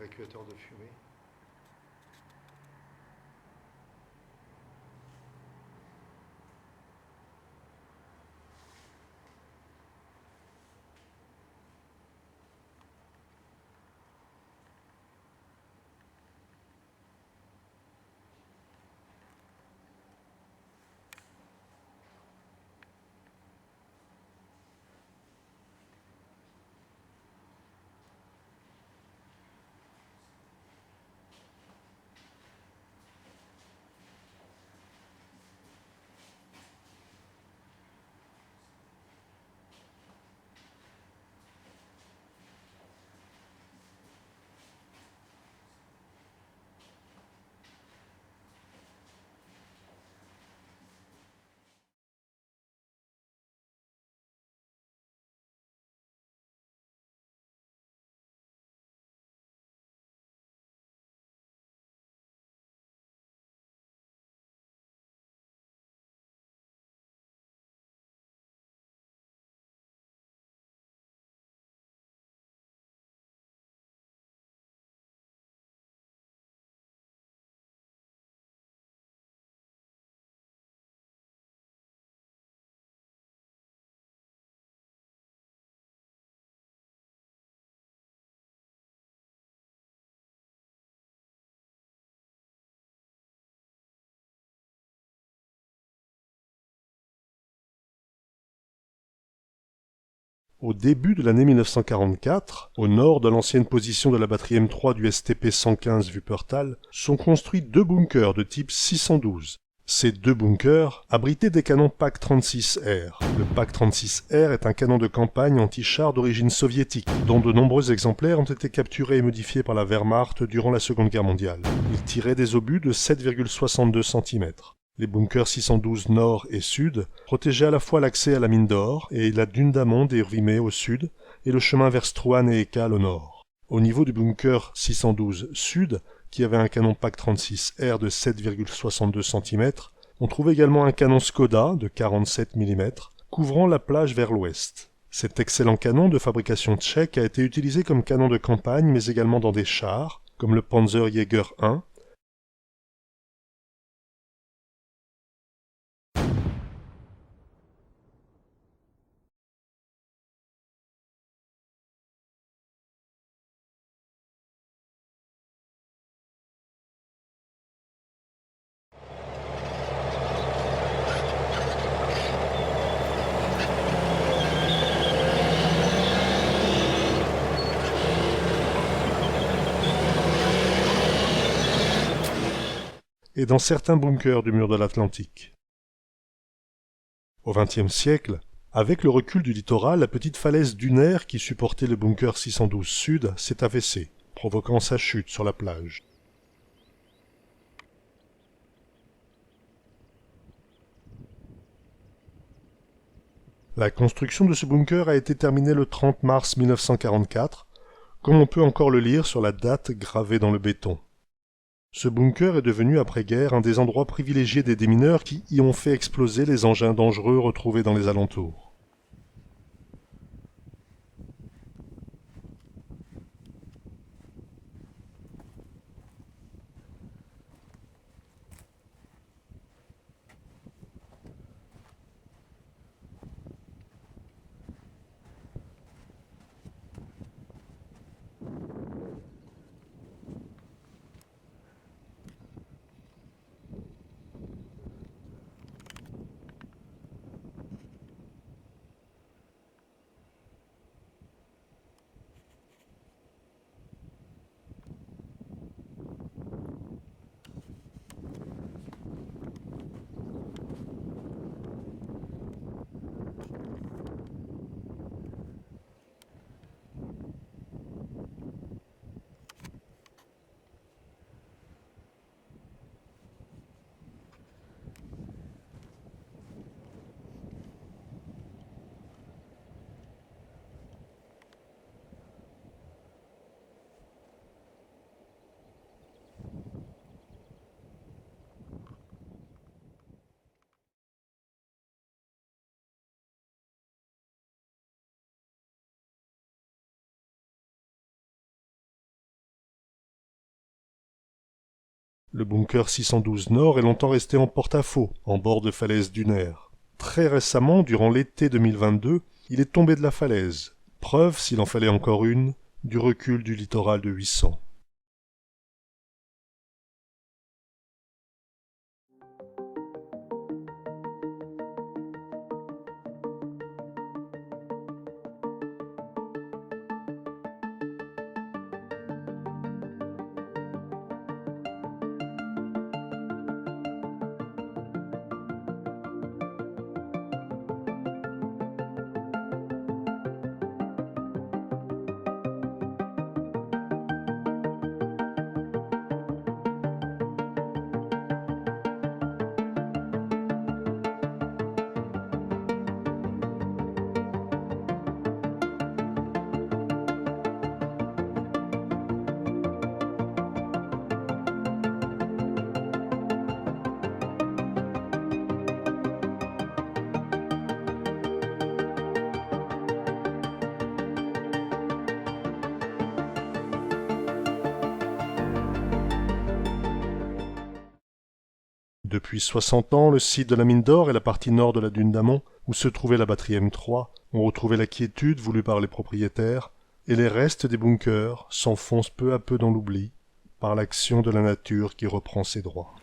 évacuateur de fumée. Au début de l'année 1944, au nord de l'ancienne position de la batterie M3 du STP-115 Wuppertal, sont construits deux bunkers de type 612. Ces deux bunkers abritaient des canons PaK-36R. Le PaK-36R est un canon de campagne anti-char d'origine soviétique, dont de nombreux exemplaires ont été capturés et modifiés par la Wehrmacht durant la Seconde Guerre mondiale. Il tirait des obus de 7,62 cm. Les bunkers 612 nord et sud protégeaient à la fois l'accès à la mine d'or et la dune d'Amont et Urvimé au sud et le chemin vers Struan et Ekal au nord. Au niveau du bunker 612 sud, qui avait un canon PaK-36R de 7,62 cm, on trouve également un canon Skoda de 47 mm couvrant la plage vers l'ouest. Cet excellent canon de fabrication tchèque a été utilisé comme canon de campagne mais également dans des chars, comme le Panzerjäger 1, et dans certains bunkers du mur de l'Atlantique. Au XXe siècle, avec le recul du littoral, la petite falaise dunaire qui supportait le bunker 612 sud s'est affaissée, provoquant sa chute sur la plage. La construction de ce bunker a été terminée le 30 mars 1944, comme on peut encore le lire sur la date gravée dans le béton. Ce bunker est devenu après-guerre un des endroits privilégiés des démineurs qui y ont fait exploser les engins dangereux retrouvés dans les alentours. Le bunker 612 Nord est longtemps resté en porte-à-faux, en bord de falaise dunaire. Très récemment, durant l'été 2022, il est tombé de la falaise. Preuve, s'il en fallait encore une, du recul du littoral de 800. Depuis 60 ans, le site de la mine d'or et la partie nord de la dune d'Amont, où se trouvait la batterie M3, ont retrouvé la quiétude voulue par les propriétaires, et les restes des bunkers s'enfoncent peu à peu dans l'oubli, par l'action de la nature qui reprend ses droits.